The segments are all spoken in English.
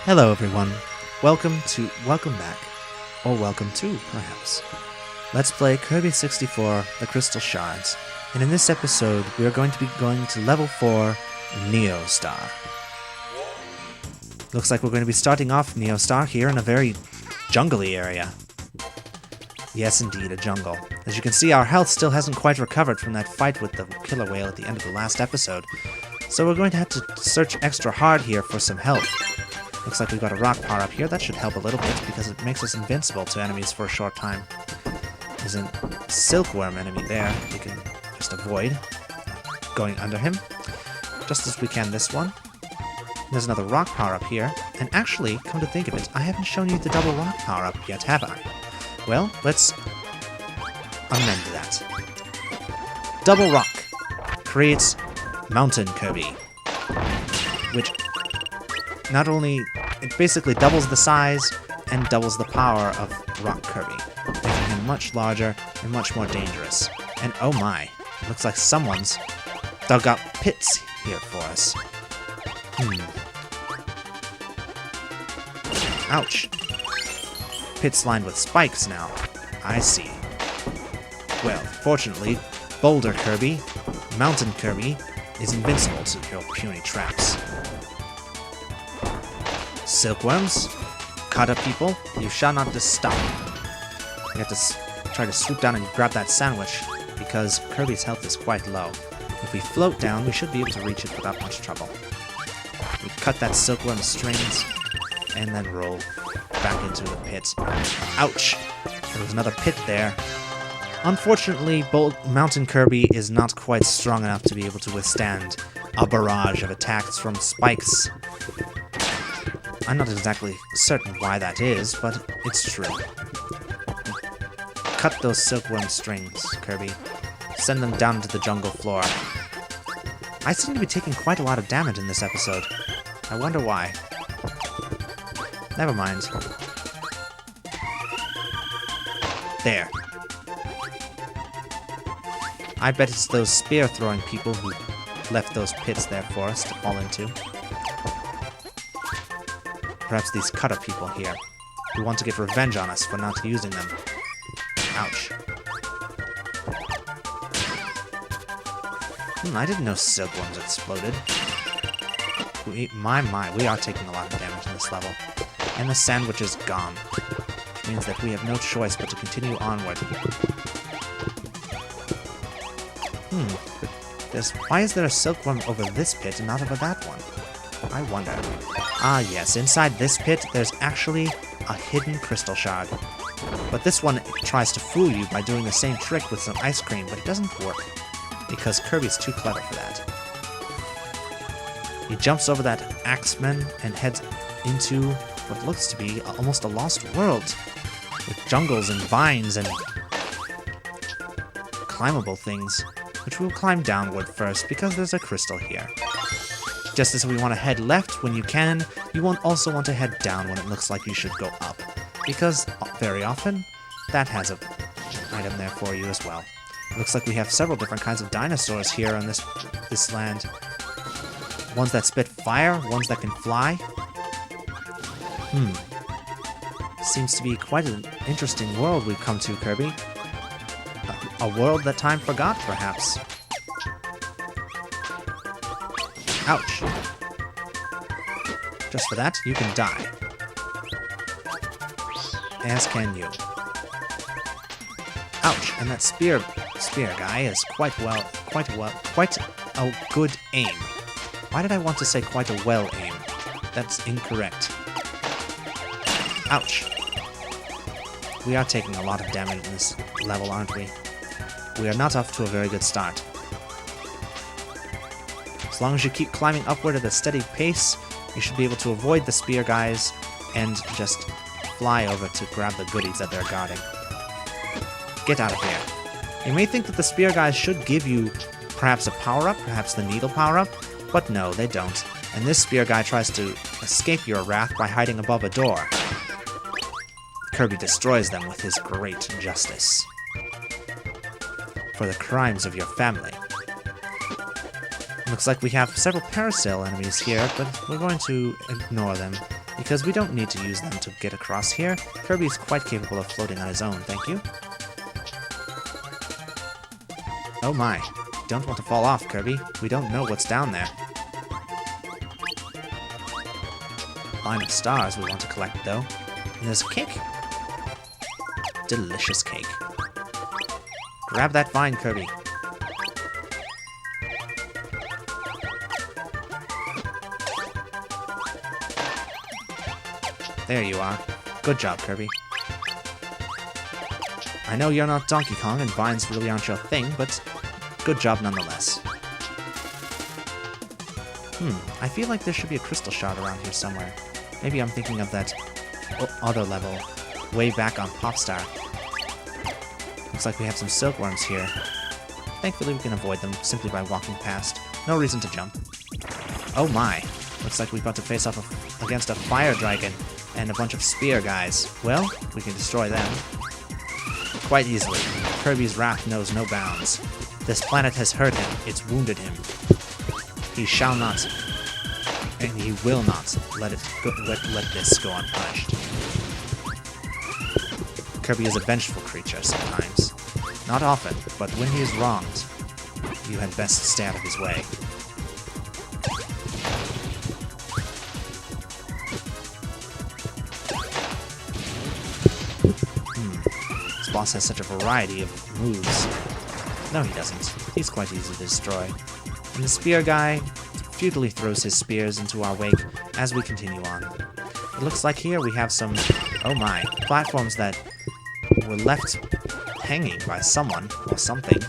Hello everyone, welcome back, or welcome to, perhaps. Let's play Kirby 64, The Crystal Shards, and in this episode we are going to be going to level 4, Neo Star. Looks like we're going to be starting off Neo Star here in a very jungly area. Yes indeed, a jungle. As you can see, our health still hasn't quite recovered from that fight with the killer whale at the end of the last episode, so we're going to have to search extra hard here for some help. Looks like we've got a rock power up here. That should help a little bit because it makes us invincible to enemies for a short time. There's a silkworm enemy there. We can just avoid going under him, just as we can this one. There's another rock power up here. And actually, come to think of it, I haven't shown you the double rock power up yet, have I? Well, let's amend that. Double rock creates Mountain Kirby, which not only, it basically doubles the size and doubles the power of Rock Kirby, making him much larger and much more dangerous. And oh my, looks like someone's dug up pits here for us. Ouch. Pits lined with spikes now. I see. Well, fortunately, Boulder Kirby, Mountain Kirby, is invincible to your puny traps. Silkworms, Kata people, you shall not stop. We have to try to swoop down and grab that sandwich, because Kirby's health is quite low. If we float down, we should be able to reach it without much trouble. We cut that silkworm's strings, and then roll back into the pit. Ouch! There was another pit there. Unfortunately, Mountain Kirby is not quite strong enough to be able to withstand a barrage of attacks from spikes. I'm not exactly certain why that is, but it's true. Cut those silkworm strings, Kirby. Send them down to the jungle floor. I seem to be taking quite a lot of damage in this episode. I wonder why. Never mind. There. I bet it's those spear-throwing people who left those pits there for us to fall into. Perhaps these cutter people here, who want to get revenge on us for not using them. Ouch. I didn't know silkworms exploded. My, we are taking a lot of damage in this level. And the sandwich is gone, which means that we have no choice but to continue onward. Why is there a silkworm over this pit and not over that one? I wonder. Ah yes, inside this pit there's actually a hidden crystal shard. But this one tries to fool you by doing the same trick with some ice cream, but it doesn't work, because Kirby's too clever for that. He jumps over that axeman and heads into what looks to be almost a lost world, with jungles and vines and climbable things, which we'll climb downward first because there's a crystal here. Just as we want to head left when you can, you won't also want to head down when it looks like you should go up, because very often that has an item there for you as well. It looks like we have several different kinds of dinosaurs here on this land. Ones that spit fire, ones that can fly. Seems to be quite an interesting world we've come to, Kirby. A world that time forgot, perhaps. Ouch. Just for that, you can die. As can you. Ouch, and that spear guy is quite a good aim. Why did I want to say quite a well aim? That's incorrect. Ouch. We are taking a lot of damage in this level, aren't we? We are not off to a very good start. As long as you keep climbing upward at a steady pace, you should be able to avoid the spear guys and just fly over to grab the goodies that they're guarding. Get out of here. You may think that the spear guys should give you perhaps a power-up, perhaps the needle power-up, but no, they don't. And this spear guy tries to escape your wrath by hiding above a door. Kirby destroys them with his great justice. For the crimes of your family. Looks like we have several parasail enemies here, but we're going to ignore them because we don't need to use them to get across here. Kirby is quite capable of floating on his own, thank you. Oh my. Don't want to fall off, Kirby. We don't know what's down there. Line of stars we want to collect, though. And there's a cake. Delicious cake. Grab that vine, Kirby. There you are. Good job, Kirby. I know you're not Donkey Kong and vines really aren't your thing, but good job nonetheless. I feel like there should be a crystal shard around here somewhere. Maybe I'm thinking of that other level, way back on Popstar. Looks like we have some silkworms here. Thankfully we can avoid them simply by walking past. No reason to jump. Oh my! Looks like we've got to face off against a fire dragon and a bunch of spear guys. Well, we can destroy them quite easily. Kirby's wrath knows no bounds. This planet has hurt him, it's wounded him. He shall not, and he will not let this go unpunished. Kirby is a vengeful creature sometimes. Not often, but when he is wronged, you had best stay out of his way. This boss has such a variety of moves. No, he doesn't. He's quite easy to destroy. And the spear guy futilely throws his spears into our wake as we continue on. It looks like here we have some, oh my, platforms that were left hanging by someone or something.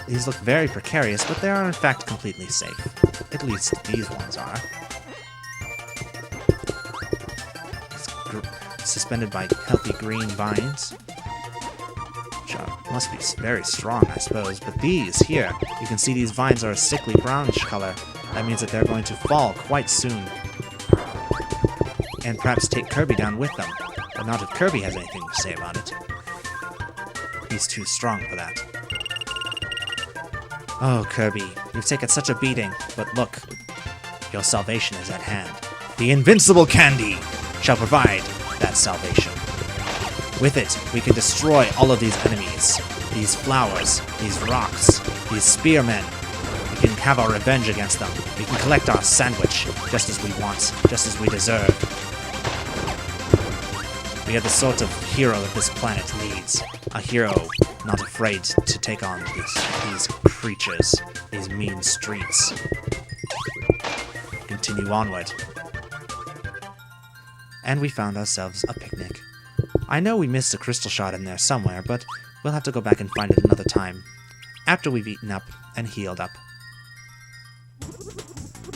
These look very precarious, but they are in fact completely safe. At least these ones are. It's suspended by healthy green vines. Must be very strong, I suppose, but these here, you can see these vines are a sickly brownish color. That means that they're going to fall quite soon. And perhaps take Kirby down with them, but not if Kirby has anything to say about it. He's too strong for that. Oh, Kirby, you've taken such a beating, but look, your salvation is at hand. The invincible candy shall provide that salvation. With it, we can destroy all of these enemies, these flowers, these rocks, these spearmen. We can have our revenge against them. We can collect our sandwich, just as we want, just as we deserve. We are the sort of hero that this planet needs. A hero not afraid to take on these creatures, these mean streets. Continue onward. And we found ourselves a picnic. I know we missed a crystal shard in there somewhere, but we'll have to go back and find it another time, after we've eaten up and healed up.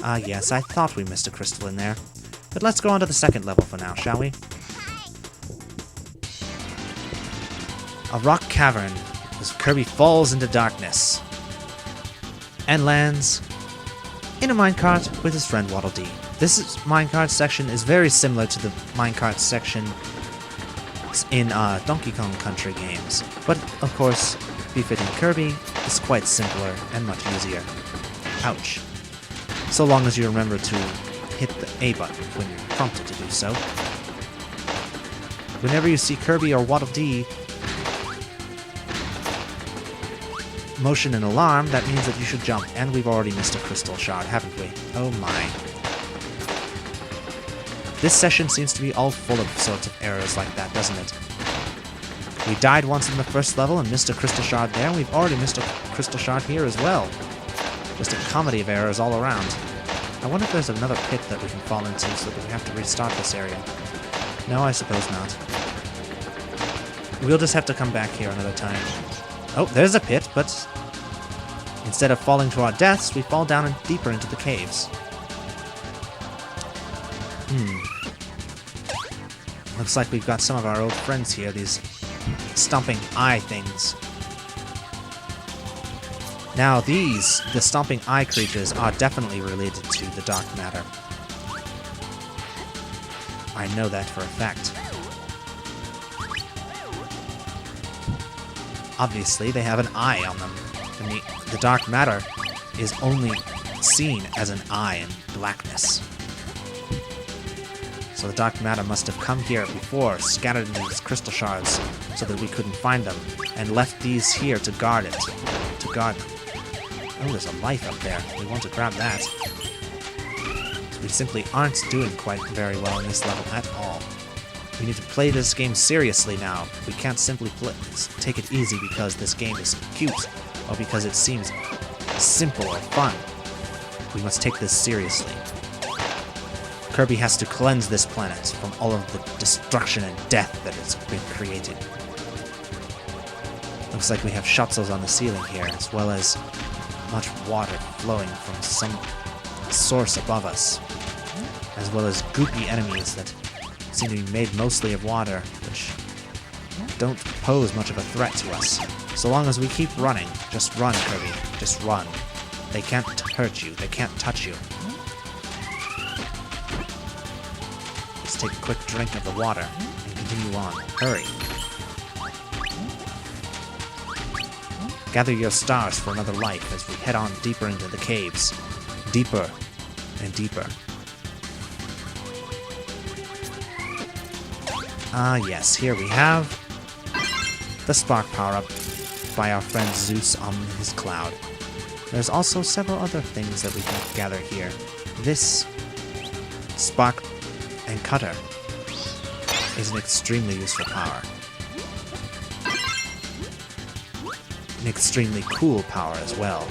Ah yes, I thought we missed a crystal in there. But let's go on to the second level for now, shall we? A rock cavern as Kirby falls into darkness and lands in a minecart with his friend Waddle Dee. This minecart section is very similar to the minecart section in Donkey Kong Country games, but of course, befitting Kirby, is quite simpler and much easier. Ouch. So long as you remember to hit the A button when you're prompted to do so. Whenever you see Kirby or Waddle Dee motion an alarm, that means that you should jump, and we've already missed a crystal shard, haven't we? Oh my. This session seems to be all full of sorts of errors like that, doesn't it? We died once in the first level and missed a crystal shard there, and we've already missed a crystal shard here as well. Just a comedy of errors all around. I wonder if there's another pit that we can fall into so that we have to restart this area. No, I suppose not. We'll just have to come back here another time. Oh, there's a pit, but instead of falling to our deaths, we fall down and deeper into the caves. Looks like we've got some of our old friends here, these stomping eye things. Now the stomping eye creatures are definitely related to the dark matter. I know that for a fact. Obviously, they have an eye on them, and the dark matter is only seen as an eye in blackness. So the dark matter must have come here before, scattered in these crystal shards so that we couldn't find them, and left these here to guard it. To guard... Oh, there's a life up there. We want to grab that. We simply aren't doing quite very well in this level at all. We need to play this game seriously now. We can't simply take it easy because this game is cute, or because it seems simple or fun. We must take this seriously. Kirby has to cleanse this planet from all of the destruction and death that has been created. Looks like we have shuttles on the ceiling here, as well as much water flowing from some source above us, as well as goopy enemies that seem to be made mostly of water, which don't pose much of a threat to us. So long as we keep running, just run, Kirby, just run. They can't hurt you, they can't touch you. Let's take a quick drink of the water and continue on. Hurry. Gather your stars for another life as we head on deeper into the caves. Deeper and deeper. Ah yes, here we have the spark power-up by our friend Zeus on his cloud. There's also several other things that we can gather here. This spark and cutter is an extremely useful power. An extremely cool power as well,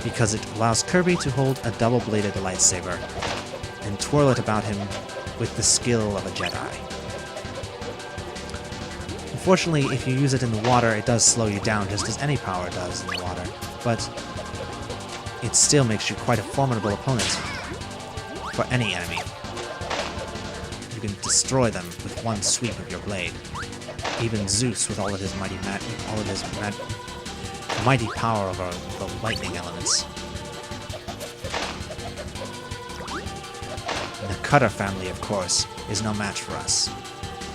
because it allows Kirby to hold a double-bladed lightsaber and twirl it about him with the skill of a Jedi. Unfortunately, if you use it in the water, it does slow you down just as any power does in the water, but it still makes you quite a formidable opponent for any enemy. You can destroy them with one sweep of your blade. Even Zeus, with all of his mighty power over the lightning elements. And the Cutter family, of course, is no match for us.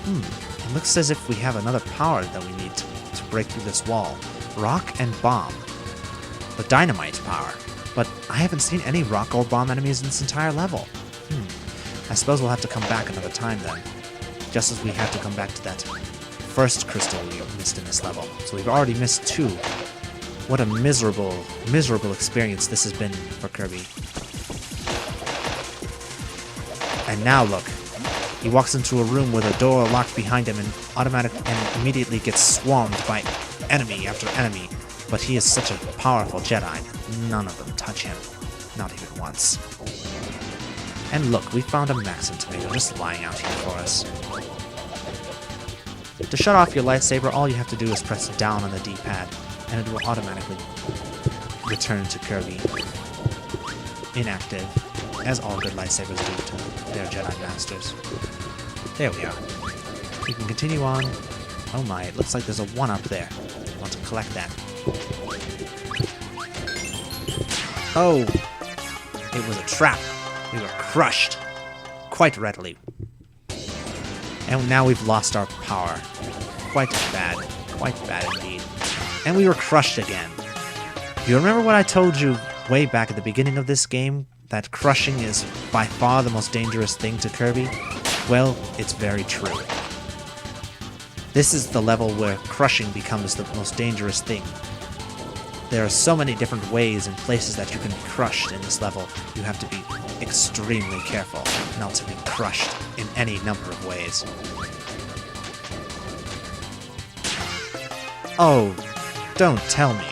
It looks as if we have another power that we need to break through this wall. Rock and bomb. The dynamite power. But I haven't seen any rock or bomb enemies in this entire level. I suppose we'll have to come back another time then. Just as we had to come back to that first crystal we missed in this level. So we've already missed 2. What a miserable, miserable experience this has been for Kirby. And now look. He walks into a room with a door locked behind him and immediately gets swarmed by enemy after enemy. But he is such a powerful Jedi that none of them touch him. Not even once. And look, we found a Maxim tomato just lying out here for us. To shut off your lightsaber, all you have to do is press down on the D-pad, and it will automatically return to Kirby. Inactive, as all good lightsabers do to their Jedi Masters. There we are. We can continue on. Oh my, it looks like there's a 1 up there. I want to collect that. Oh! It was a trap. We were crushed. Quite readily. And now we've lost our power. Quite bad. Quite bad indeed. And we were crushed again. You remember what I told you way back at the beginning of this game? That crushing is by far the most dangerous thing to Kirby? Well, it's very true. This is the level where crushing becomes the most dangerous thing. There are so many different ways and places that you can be crushed in this level. You have to be extremely careful not to be crushed in any number of ways. Oh, don't tell me.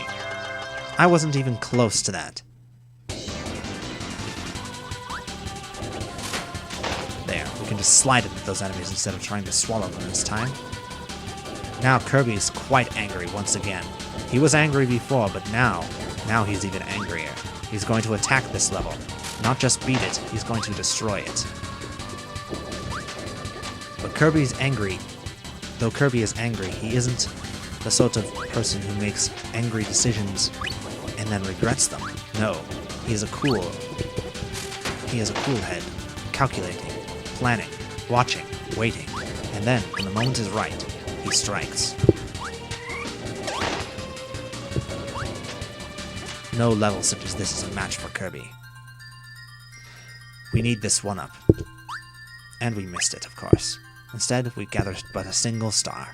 I wasn't even close to that. There, we can just slide it at those enemies instead of trying to swallow them this time. Now Kirby is quite angry once again. He was angry before, but now he's even angrier. He's going to attack this level. Not just beat it, he's going to destroy it. But Kirby's angry. Though Kirby is angry, he isn't the sort of person who makes angry decisions and then regrets them. No, he has a cool head, calculating, planning, watching, waiting, and then, when the moment is right, he strikes. No level such as this is a match for Kirby. We need this one up. And we missed it, of course. Instead, we gathered but a single star.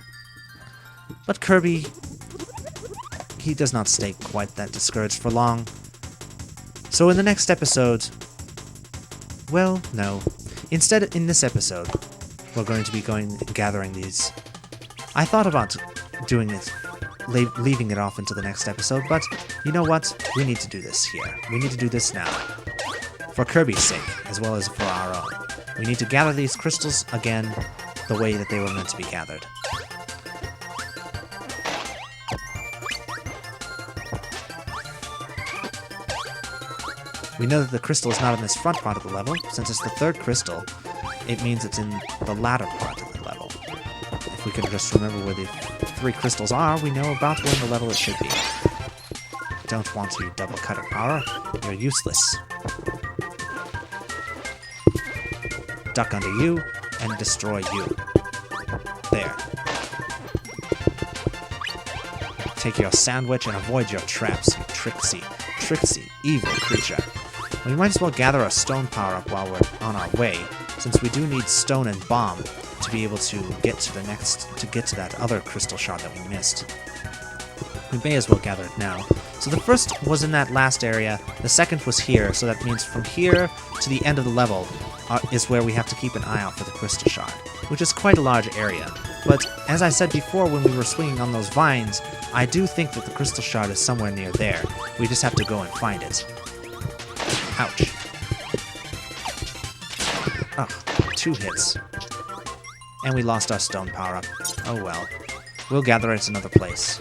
But Kirby, he does not stay quite that discouraged for long. So in the next episode, well, no. Instead, in this episode, we're going to be gathering these. I thought about doing it, leaving it off into the next episode, but you know what? We need to do this here. We need to do this now. For Kirby's sake, as well as for our own. We need to gather these crystals again the way that they were meant to be gathered. We know that the crystal is not in this front part of the level. Since it's the third crystal, it means it's in the latter part of the level. If we can just remember where the 3 crystals are, we know about where in the level it should be. Don't want to double cutter power. You're useless. Duck under you, and destroy you. There. Take your sandwich and avoid your traps, you tricksy, evil creature. We might as well gather a stone power-up while we're on our way, since we do need stone and bomb to be able to get to that other crystal shard that we missed. We may as well gather it now. So the first was in that last area, the second was here, so that means from here to the end of the level is where we have to keep an eye out for the crystal shard, which is quite a large area. But as I said before when we were swinging on those vines, I do think that the crystal shard is somewhere near there. We just have to go and find it. Ouch. Ugh, 2 hits. And we lost our stone power-up. Oh well. We'll gather it another place.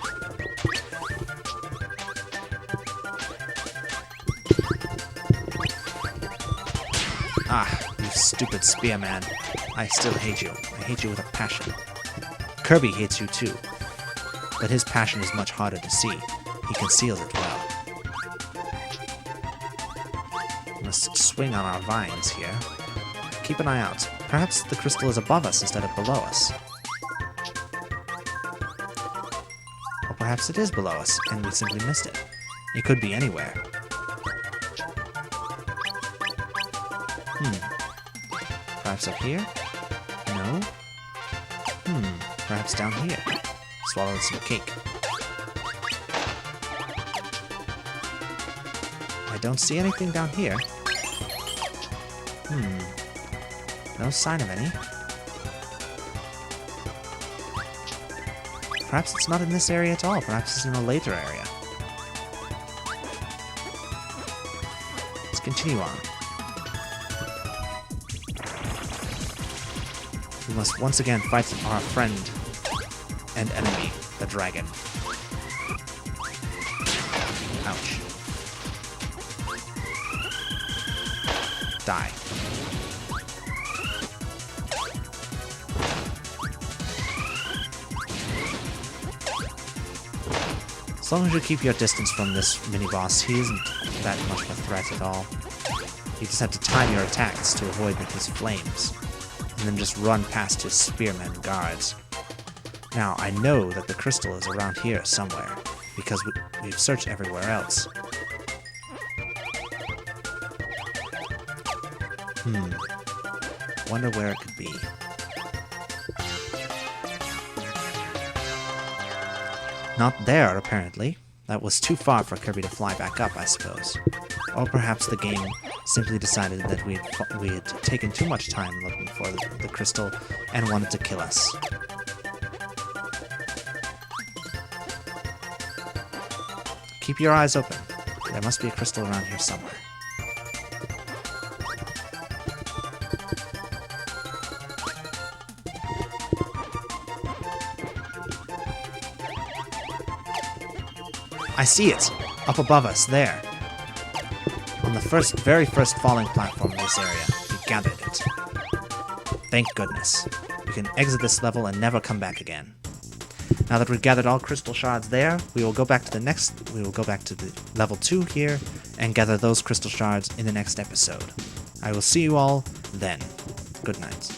Ah, you stupid spearman. I still hate you. I hate you with a passion. Kirby hates you too. But his passion is much harder to see. He conceals it well. We must swing on our vines here. Keep an eye out. Perhaps the crystal is above us instead of below us. Or perhaps it is below us, and we simply missed it. It could be anywhere. Perhaps up here? No? Perhaps down here. Swallow some cake. I don't see anything down here. No sign of any. Perhaps it's not in this area at all. Perhaps it's in a later area. Let's continue on. We must once again fight our friend and enemy, the dragon. Ouch. Die. As long as you keep your distance from this mini-boss, he isn't that much of a threat at all. You just have to time your attacks to avoid his flames, and then just run past his spearmen guards. Now, I know that the crystal is around here somewhere, because we've searched everywhere else. Wonder where it could be. Not there, apparently. That was too far for Kirby to fly back up, I suppose. Or perhaps the game simply decided that we had taken too much time looking for the crystal and wanted to kill us. Keep your eyes open. There must be a crystal around here somewhere. I see it! Up above us, there. On the very first falling platform in this area, we gathered it. Thank goodness. We can exit this level and never come back again. Now that we've gathered all crystal shards there, we will go back to the level 2 here, and gather those crystal shards in the next episode. I will see you all then. Good night.